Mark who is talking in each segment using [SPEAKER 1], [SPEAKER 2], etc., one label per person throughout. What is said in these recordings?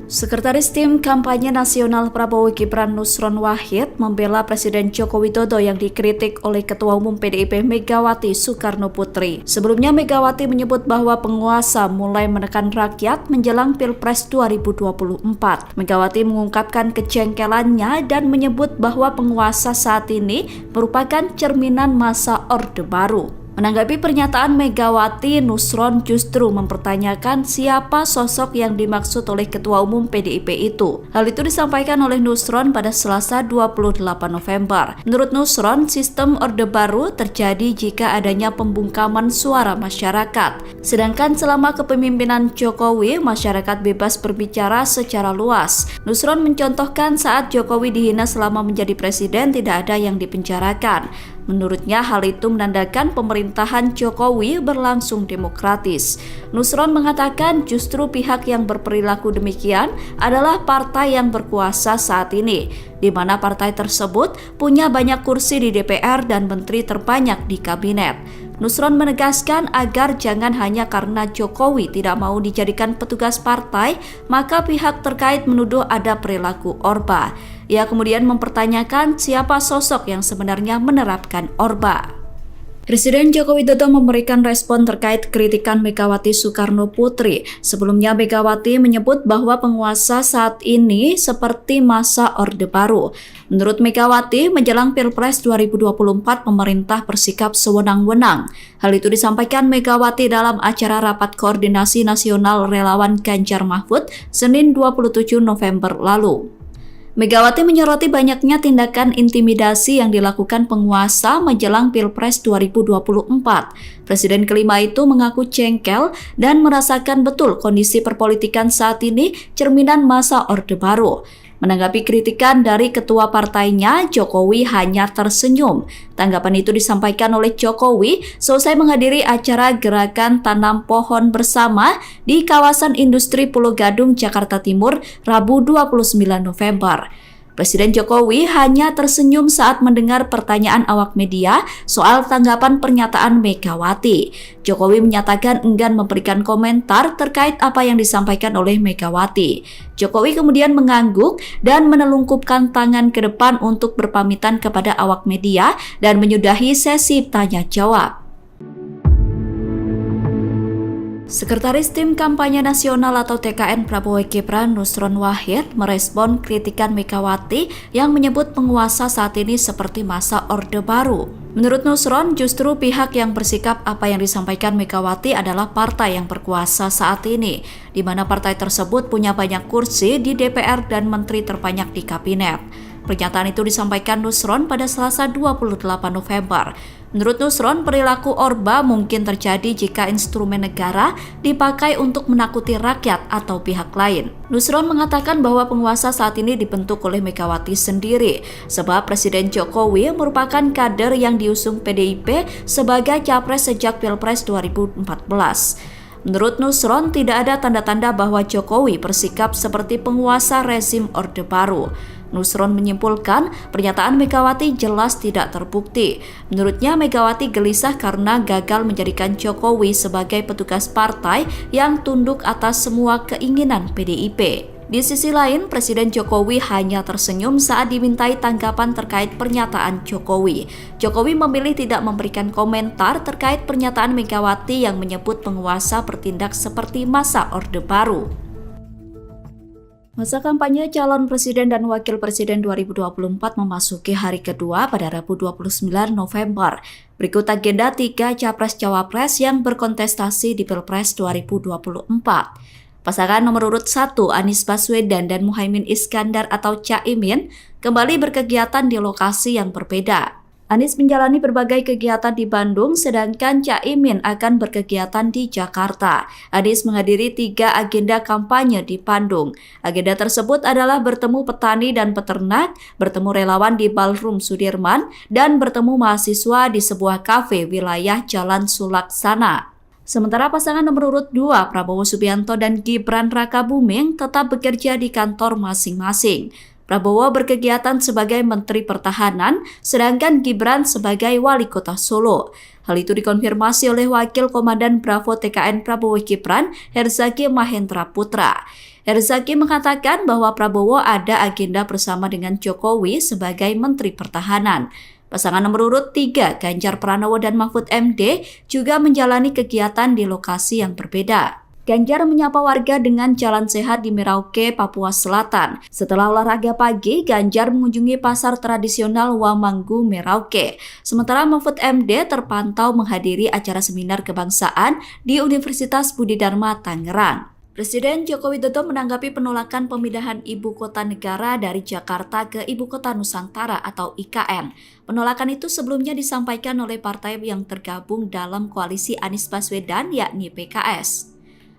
[SPEAKER 1] Sekretaris Tim Kampanye Nasional Prabowo Gibran Nusron Wahid membela Presiden Joko Widodo yang dikritik oleh Ketua Umum PDIP Megawati Soekarno Putri. Sebelumnya Megawati menyebut bahwa penguasa mulai menekan rakyat menjelang Pilpres 2024. Megawati mengungkapkan kejengkelannya dan menyebut bahwa penguasa saat ini merupakan cerminan masa Orde Baru. Menanggapi pernyataan Megawati, Nusron justru mempertanyakan siapa sosok yang dimaksud oleh Ketua Umum PDIP itu. Hal itu disampaikan oleh Nusron pada Selasa 28 November. Menurut Nusron, sistem Orde Baru terjadi jika adanya pembungkaman suara masyarakat. Sedangkan selama kepemimpinan Jokowi, masyarakat bebas berbicara secara luas. Nusron mencontohkan saat Jokowi dihina selama menjadi presiden tidak ada yang dipenjarakan. Menurutnya hal itu menandakan pemerintahan Jokowi berlangsung demokratis. Nusron mengatakan justru pihak yang berperilaku demikian adalah partai yang berkuasa saat ini, di mana partai tersebut punya banyak kursi di DPR dan menteri terbanyak di kabinet. Nusron menegaskan agar jangan hanya karena Jokowi tidak mau dijadikan petugas partai, maka pihak terkait menuduh ada perilaku Orba. Ia kemudian mempertanyakan siapa sosok yang sebenarnya menerapkan Orba. Presiden Joko Widodo memberikan respon terkait kritikan Megawati Soekarno Putri. Sebelumnya Megawati menyebut bahwa penguasa saat ini seperti masa Orde Baru. Menurut Megawati, menjelang Pilpres 2024 pemerintah bersikap sewenang-wenang. Hal itu disampaikan Megawati dalam acara Rapat Koordinasi Nasional Relawan Ganjar Mahfud Senin 27 November lalu. Megawati menyoroti banyaknya tindakan intimidasi yang dilakukan penguasa menjelang Pilpres 2024. Presiden kelima itu mengaku jengkel dan merasakan betul kondisi perpolitikan saat ini cerminan masa Orde Baru. Menanggapi kritikan dari ketua partainya, Jokowi hanya tersenyum. Tanggapan itu disampaikan oleh Jokowi selesai menghadiri acara Gerakan Tanam Pohon Bersama di kawasan industri Pulau Gadung, Jakarta Timur, Rabu 29 November. Presiden Jokowi hanya tersenyum saat mendengar pertanyaan awak media soal tanggapan pernyataan Megawati. Jokowi menyatakan enggan memberikan komentar terkait apa yang disampaikan oleh Megawati. Jokowi kemudian mengangguk dan menelungkupkan tangan ke depan untuk berpamitan kepada awak media dan menyudahi sesi tanya jawab. Sekretaris Tim Kampanye Nasional atau TKN Prabowo Gibran Nusron Wahid merespon kritikan Megawati yang menyebut penguasa saat ini seperti masa Orde Baru. Menurut Nusron, justru pihak yang bersikap apa yang disampaikan Megawati adalah partai yang berkuasa saat ini, di mana partai tersebut punya banyak kursi di DPR dan menteri terbanyak di kabinet. Pernyataan itu disampaikan Nusron pada Selasa 28 November. Menurut Nusron, perilaku Orba mungkin terjadi jika instrumen negara dipakai untuk menakuti rakyat atau pihak lain. Nusron mengatakan bahwa penguasa saat ini dibentuk oleh Megawati sendiri, sebab Presiden Jokowi merupakan kader yang diusung PDIP sebagai capres sejak Pilpres 2014. Menurut Nusron, tidak ada tanda-tanda bahwa Jokowi bersikap seperti penguasa rezim Orde Baru. Nusron menyimpulkan pernyataan Megawati jelas tidak terbukti. Menurutnya Megawati gelisah karena gagal menjadikan Jokowi sebagai petugas partai yang tunduk atas semua keinginan PDIP. Di sisi lain, Presiden Jokowi hanya tersenyum saat dimintai tanggapan terkait pernyataan Jokowi. Jokowi memilih tidak memberikan komentar terkait pernyataan Megawati yang menyebut penguasa bertindak seperti masa Orde Baru. Masa kampanye calon presiden dan wakil presiden 2024 memasuki hari kedua pada Rabu 29 November. Berikut agenda 3 capres-cawapres yang berkontestasi di Pilpres 2024. Pasangan nomor urut 1 Anies Baswedan dan Muhaimin Iskandar atau Caimin kembali berkegiatan di lokasi yang berbeda. Anies menjalani berbagai kegiatan di Bandung, sedangkan Caimin akan berkegiatan di Jakarta. Anies menghadiri 3 agenda kampanye di Bandung. Agenda tersebut adalah bertemu petani dan peternak, bertemu relawan di Ballroom Sudirman, dan bertemu mahasiswa di sebuah kafe wilayah Jalan Sulaksana. Sementara pasangan nomor urut 2 Prabowo Subianto dan Gibran Rakabuming tetap bekerja di kantor masing-masing. Prabowo berkegiatan sebagai Menteri Pertahanan, sedangkan Gibran sebagai Wali Kota Solo. Hal itu dikonfirmasi oleh Wakil Komandan Bravo TKN Prabowo Gibran, Herzaki Mahendra Putra. Herzaki mengatakan bahwa Prabowo ada agenda bersama dengan Jokowi sebagai Menteri Pertahanan. Pasangan nomor urut 3, Ganjar Pranowo dan Mahfud MD, juga menjalani kegiatan di lokasi yang berbeda. Ganjar menyapa warga dengan jalan sehat di Merauke, Papua Selatan. Setelah olahraga pagi, Ganjar mengunjungi pasar tradisional Wamanggu, Merauke. Sementara Mahfud MD terpantau menghadiri acara seminar kebangsaan di Universitas Budi Dharma, Tangerang. Presiden Joko Widodo menanggapi penolakan pemindahan ibu kota negara dari Jakarta ke Ibu Kota Nusantara atau IKN. Penolakan itu sebelumnya disampaikan oleh partai yang tergabung dalam koalisi Anies Baswedan, yakni PKS.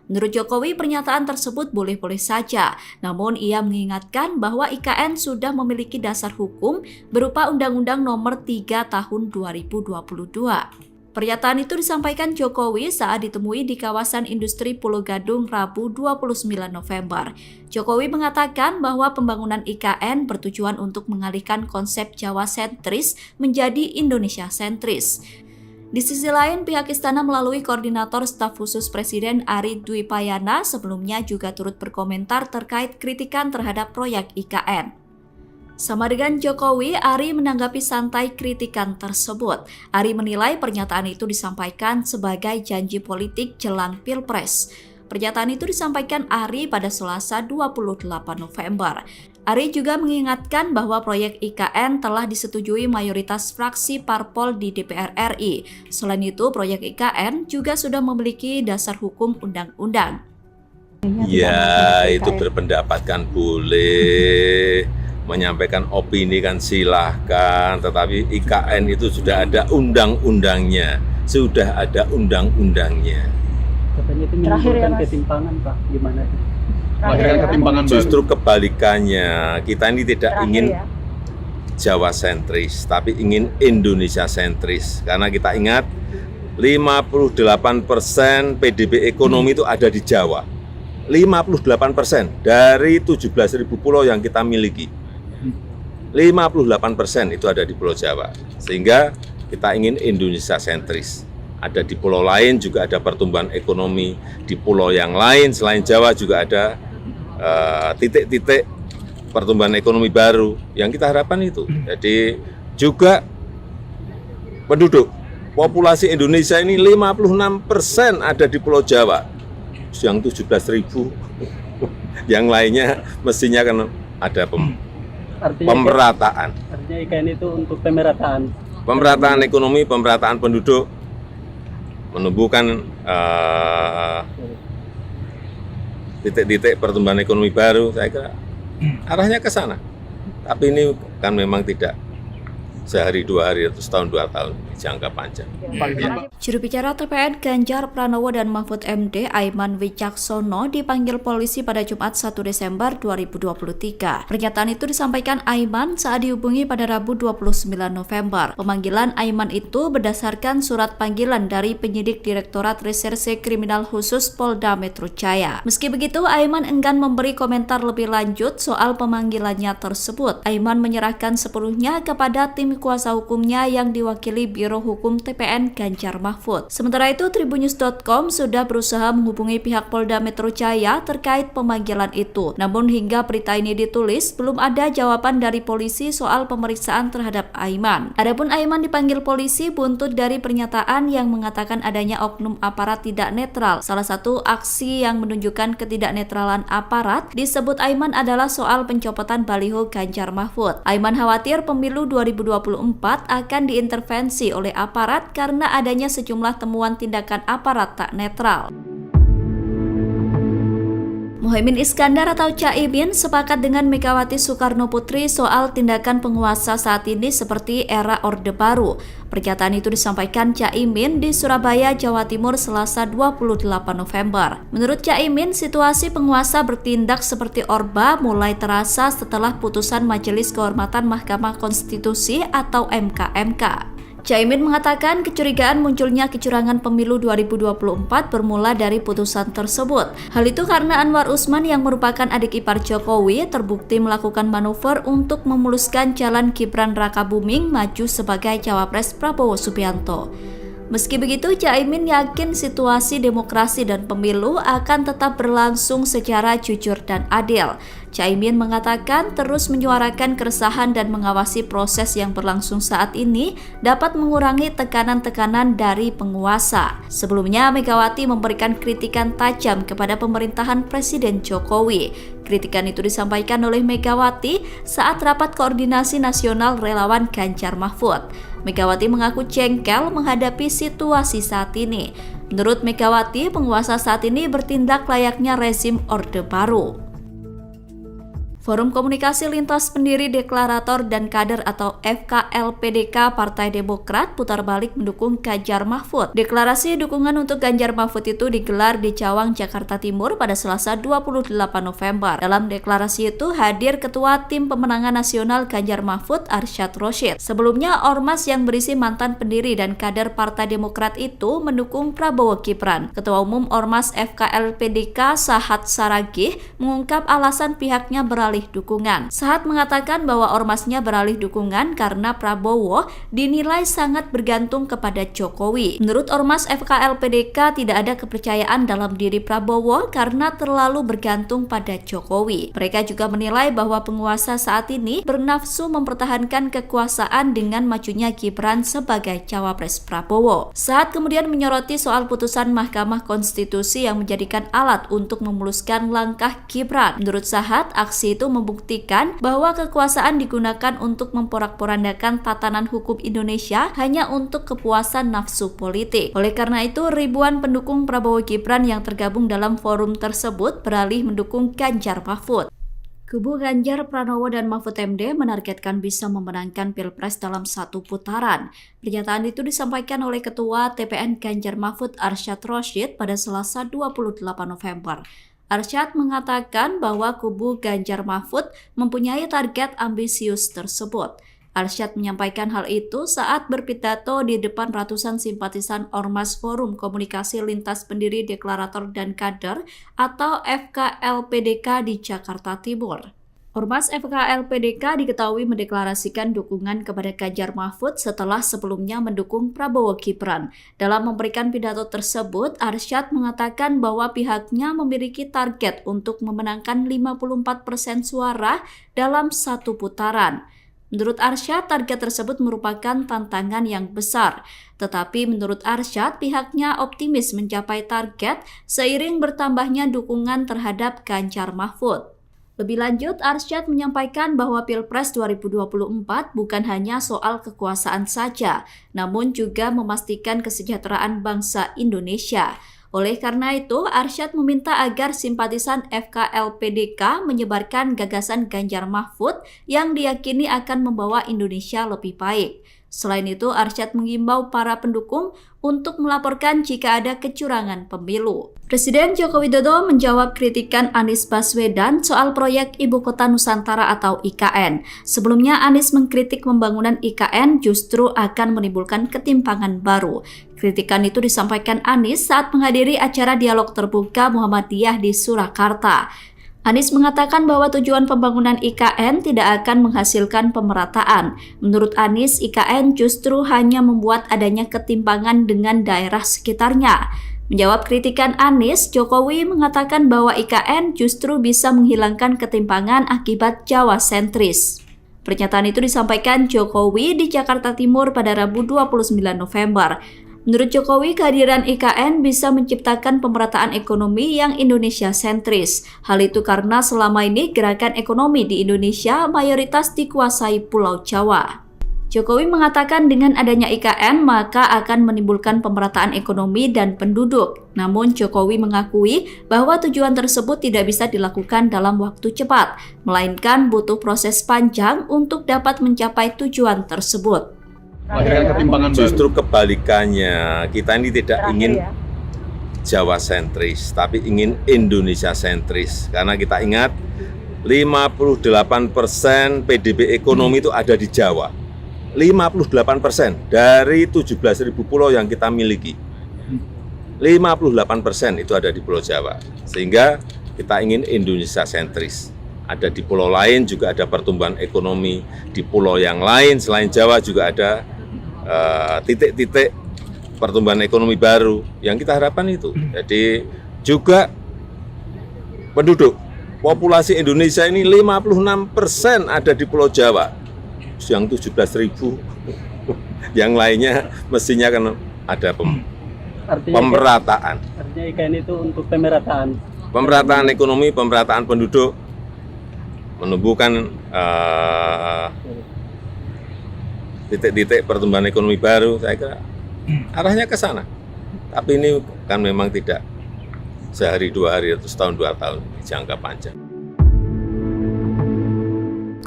[SPEAKER 1] Menurut Jokowi, pernyataan tersebut boleh-boleh saja, namun ia mengingatkan bahwa IKN sudah memiliki dasar hukum berupa Undang-Undang Nomor 3 Tahun 2022. Pernyataan itu disampaikan Jokowi saat ditemui di kawasan industri Pulau Gadung Rabu 29 November. Jokowi mengatakan bahwa pembangunan IKN bertujuan untuk mengalihkan konsep Jawa sentris menjadi Indonesia sentris. Di sisi lain, pihak istana melalui Koordinator Staf Khusus Presiden Ari Dwi Payana sebelumnya juga turut berkomentar terkait kritikan terhadap proyek IKN. Sama dengan Jokowi, Ari menanggapi santai kritikan tersebut. Ari menilai pernyataan itu disampaikan sebagai janji politik jelang Pilpres. Pernyataan itu disampaikan Ari pada Selasa 28 November. Ari juga mengingatkan bahwa proyek IKN telah disetujui mayoritas fraksi parpol di DPR RI. Selain itu, proyek IKN juga sudah memiliki dasar hukum undang-undang.
[SPEAKER 2] Ya, itu berpendapat kan boleh, menyampaikan opini kan silahkan, tetapi IKN itu sudah ada undang-undangnya,
[SPEAKER 3] Katanya itu menimbulkan ketimpangan, Pak. Gimana?
[SPEAKER 2] Justru kebalikannya, kita ini tidak ingin Jawa sentris, tapi ingin Indonesia sentris. Karena kita ingat 58% PDB ekonomi itu ada di Jawa. 58% dari 17.000 pulau yang kita miliki. 58% itu ada di Pulau Jawa. Sehingga kita ingin Indonesia sentris. Ada di pulau lain juga ada pertumbuhan ekonomi, di pulau yang lain selain Jawa juga ada titik-titik pertumbuhan ekonomi baru yang kita harapkan itu. Jadi juga penduduk populasi Indonesia ini 56% ada di Pulau Jawa, yang 17.000, yang lainnya mestinya kan ada pemerataan.
[SPEAKER 3] Artinya IKN itu untuk pemerataan.
[SPEAKER 2] Pemerataan ekonomi, pemerataan penduduk, menumbuhkan titik-titik pertumbuhan ekonomi baru, saya kira arahnya ke sana. Tapi ini kan memang tidak sehari dua hari atau setahun 2 tahun, jangka panjang.
[SPEAKER 1] Juru bicara TPN Ganjar Pranowo dan Mahfud MD Aiman Wicaksono dipanggil polisi pada Jumat 1 Desember 2023. Pernyataan itu disampaikan Aiman saat dihubungi pada Rabu 29 November. Pemanggilan Aiman itu berdasarkan surat panggilan dari penyidik Direktorat Reserse Kriminal Khusus Polda Metro Jaya. Meski begitu, Aiman enggan memberi komentar lebih lanjut soal pemanggilannya tersebut. Aiman menyerahkan sepenuhnya kepada tim kuasa hukumnya yang diwakili Biro Hukum TPN Ganjar Mahfud. Sementara itu, Tribunnews.com sudah berusaha menghubungi pihak Polda Metro Jaya terkait pemanggilan itu. Namun hingga berita ini ditulis, belum ada jawaban dari polisi soal pemeriksaan terhadap Aiman. Adapun Aiman dipanggil polisi buntut dari pernyataan yang mengatakan adanya oknum aparat tidak netral. Salah satu aksi yang menunjukkan ketidaknetralan aparat disebut Aiman adalah soal pencopotan baliho Ganjar Mahfud. Aiman khawatir pemilu 2024 akan diintervensi oleh aparat karena adanya sejumlah temuan tindakan aparat tak netral. Muhaimin Iskandar atau Caimin sepakat dengan Megawati Soekarno Putri soal tindakan penguasa saat ini seperti era Orde Baru. Pernyataan itu disampaikan Caimin di Surabaya, Jawa Timur, Selasa 28 November. Menurut Caimin, situasi penguasa bertindak seperti Orba mulai terasa setelah putusan Majelis Kehormatan Mahkamah Konstitusi atau MKMK. Caimin mengatakan kecurigaan munculnya kecurangan pemilu 2024 bermula dari putusan tersebut. Hal itu karena Anwar Usman yang merupakan adik ipar Jokowi terbukti melakukan manuver untuk memuluskan jalan Gibran Rakabuming maju sebagai cawapres Prabowo Subianto. Meski begitu, Caimin yakin situasi demokrasi dan pemilu akan tetap berlangsung secara jujur dan adil. Caimin mengatakan terus menyuarakan keresahan dan mengawasi proses yang berlangsung saat ini dapat mengurangi tekanan-tekanan dari penguasa. Sebelumnya, Megawati memberikan kritikan tajam kepada pemerintahan Presiden Jokowi. Kritikan itu disampaikan oleh Megawati saat rapat koordinasi nasional relawan Ganjar Mahfud. Megawati mengaku jengkel menghadapi situasi saat ini. Menurut Megawati, penguasa saat ini bertindak layaknya rezim Orde Baru. Forum Komunikasi Lintas Pendiri Deklarator dan Kader atau FKLPDK Partai Demokrat putar balik mendukung Ganjar Mahfud. Deklarasi dukungan untuk Ganjar Mahfud itu digelar di Cawang, Jakarta Timur pada Selasa 28 November. Dalam deklarasi itu hadir Ketua Tim Pemenangan Nasional Ganjar Mahfud Arsyad Rashid. Sebelumnya, ormas yang berisi mantan pendiri dan kader Partai Demokrat itu mendukung Prabowo Gibran. Ketua Umum Ormas FKLPDK Sahat Saragih mengungkap alasan pihaknya beralih dukungan. Sahat mengatakan bahwa ormasnya beralih dukungan karena Prabowo dinilai sangat bergantung kepada Jokowi. Menurut ormas FKLPDK tidak ada kepercayaan dalam diri Prabowo karena terlalu bergantung pada Jokowi. Mereka juga menilai bahwa penguasa saat ini bernafsu mempertahankan kekuasaan dengan majunya Gibran sebagai cawapres Prabowo. Sahat kemudian menyoroti soal putusan Mahkamah Konstitusi yang menjadikan alat untuk memuluskan langkah Gibran. Menurut Sahat, aksi itu membuktikan bahwa kekuasaan digunakan untuk memporak-porandakan tatanan hukum Indonesia hanya untuk kepuasan nafsu politik. Oleh karena itu, ribuan pendukung Prabowo Gibran yang tergabung dalam forum tersebut beralih mendukung Ganjar Mahfud. Kubu Ganjar Pranowo dan Mahfud MD menargetkan bisa memenangkan Pilpres dalam satu putaran. Pernyataan itu disampaikan oleh Ketua TPN Ganjar Mahfud Arsyad Rashid pada Selasa 28 November. Arsyad mengatakan bahwa kubu Ganjar Mahfud mempunyai target ambisius tersebut. Arsyad menyampaikan hal itu saat berpidato di depan ratusan simpatisan Ormas Forum Komunikasi Lintas Pendiri Deklarator dan Kader atau FKLPDK di Jakarta Timur. Ormas FKLPDK diketahui mendeklarasikan dukungan kepada Ganjar Mahfud setelah sebelumnya mendukung Prabowo Gibran. Dalam memberikan pidato tersebut, Arsyad mengatakan bahwa pihaknya memiliki target untuk memenangkan 54% suara dalam satu putaran. Menurut Arsyad, target tersebut merupakan tantangan yang besar. Tetapi menurut Arsyad, pihaknya optimis mencapai target seiring bertambahnya dukungan terhadap Ganjar Mahfud. Lebih lanjut, Arsyad menyampaikan bahwa Pilpres 2024 bukan hanya soal kekuasaan saja, namun juga memastikan kesejahteraan bangsa Indonesia. Oleh karena itu, Arsyad meminta agar simpatisan FKLPDK menyebarkan gagasan Ganjar Mahfud yang diyakini akan membawa Indonesia lebih baik. Selain itu, Arsyad mengimbau para pendukung untuk melaporkan jika ada kecurangan pemilu. Presiden Joko Widodo menjawab kritikan Anies Baswedan soal proyek Ibu Kota Nusantara atau IKN. Sebelumnya, Anies mengkritik pembangunan IKN justru akan menimbulkan ketimpangan baru. Kritikan itu disampaikan Anies saat menghadiri acara dialog terbuka Muhammadiyah di Surakarta. Anies mengatakan bahwa tujuan pembangunan IKN tidak akan menghasilkan pemerataan. Menurut Anies, IKN justru hanya membuat adanya ketimpangan dengan daerah sekitarnya. Menjawab kritikan Anies, Jokowi mengatakan bahwa IKN justru bisa menghilangkan ketimpangan akibat Jawa sentris. Pernyataan itu disampaikan Jokowi di Jakarta Timur pada Rabu 29 November. Menurut Jokowi, kehadiran IKN bisa menciptakan pemerataan ekonomi yang Indonesia sentris. Hal itu karena selama ini gerakan ekonomi di Indonesia mayoritas dikuasai Pulau Jawa. Jokowi mengatakan dengan adanya IKN maka akan menimbulkan pemerataan ekonomi dan penduduk. Namun Jokowi mengakui bahwa tujuan tersebut tidak bisa dilakukan dalam waktu cepat, melainkan butuh proses panjang untuk dapat mencapai tujuan tersebut.
[SPEAKER 2] Justru kebalikannya, kita ini tidak ingin Jawa sentris, tapi ingin Indonesia sentris. Karena kita ingat 58% PDB ekonomi itu ada di Jawa. 58% dari 17.000 pulau yang kita miliki. 58% itu ada di Pulau Jawa. Sehingga kita ingin Indonesia sentris. Ada di pulau lain juga ada pertumbuhan ekonomi, di pulau yang lain selain Jawa juga ada titik-titik pertumbuhan ekonomi baru yang kita harapkan itu. Jadi juga penduduk populasi Indonesia ini 56% ada di Pulau Jawa, yang 17.000, yang lainnya mestinya kan ada pemerataan.
[SPEAKER 3] Artinya IKN itu untuk pemerataan.
[SPEAKER 2] Pemerataan ekonomi, pemerataan penduduk, menumbuhkan titik-titik pertumbuhan ekonomi baru, saya kira arahnya ke sana. Tapi ini kan memang tidak sehari 2 hari atau setahun 2 tahun, jangka panjang.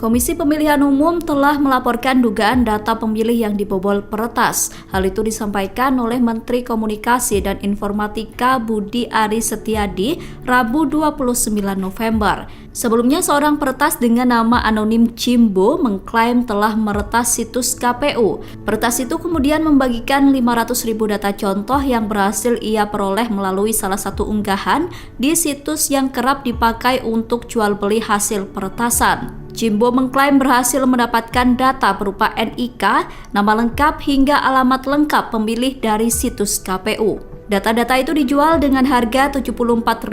[SPEAKER 1] Komisi Pemilihan Umum telah melaporkan dugaan data pemilih yang dibobol peretas. Hal itu disampaikan oleh Menteri Komunikasi dan Informatika Budi Aris Setiadi Rabu 29 November. Sebelumnya seorang peretas dengan nama anonim Cimbo mengklaim telah meretas situs KPU. Peretas itu kemudian membagikan 500.000 data contoh yang berhasil ia peroleh melalui salah satu unggahan di situs yang kerap dipakai untuk jual beli hasil peretasan. Cimbo mengklaim berhasil mendapatkan data berupa NIK, nama lengkap hingga alamat lengkap pemilih dari situs KPU. Data-data itu dijual dengan harga $74.000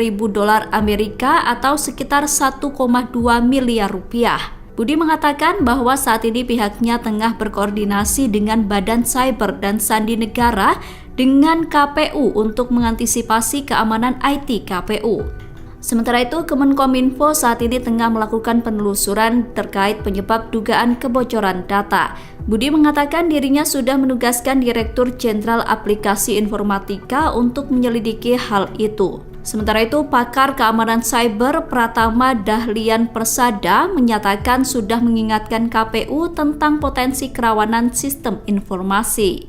[SPEAKER 1] Amerika atau sekitar 1,2 miliar rupiah. Budi mengatakan bahwa saat ini pihaknya tengah berkoordinasi dengan Badan Cyber dan Sandi Negara dengan KPU untuk mengantisipasi keamanan IT KPU. Sementara itu, Kemenkominfo saat ini tengah melakukan penelusuran terkait penyebab dugaan kebocoran data. Budi mengatakan dirinya sudah menugaskan Direktur Jenderal Aplikasi Informatika untuk menyelidiki hal itu. Sementara itu, pakar keamanan cyber Pratama Dahlian Persada menyatakan sudah mengingatkan KPU tentang potensi kerawanan sistem informasi.